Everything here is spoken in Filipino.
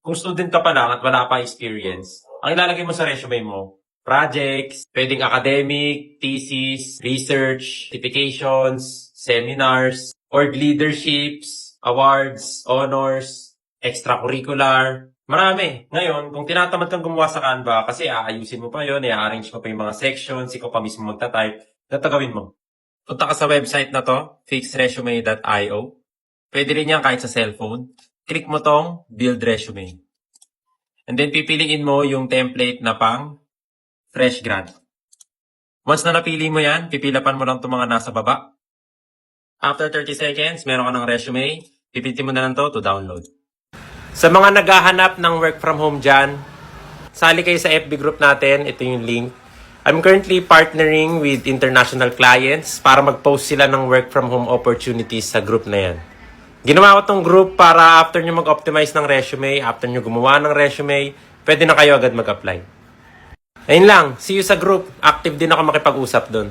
Kung student ka pa lang at wala pa experience, ang ilalagay mo sa resume mo, projects, pwedeng academic, thesis, research, certifications, seminars, org leaderships, awards, honors, extracurricular, marami. Ngayon, kung tinatamad kang gumawa sa Canva kasi aayusin mo pa yon, i-arrange mo pa yung mga sections, ikaw pa mismo magta-type, tatagawin mo. Punta ka sa website na to, fixresume.io. Pwede rin yan kahit sa cellphone. Click mo tong Build Resume. And then pipiliin mo yung template na pang Fresh Grad. Once na napili mo yan, pipilapan mo lang itong mga nasa baba. After 30 seconds, meron ka ng resume. Pipilitin mo na lang to download. Sa mga naghahanap ng work from home dyan, sali kayo sa FB group natin. Ito yung link. I'm currently partnering with international clients para mag-post sila ng work from home opportunities sa group na yan. Ginawa ko tong group para after nyo mag-optimize ng resume, after nyo gumawa ng resume, pwede na kayo agad mag-apply. Ayun lang, see you sa group. Active din ako makipag-usap doon.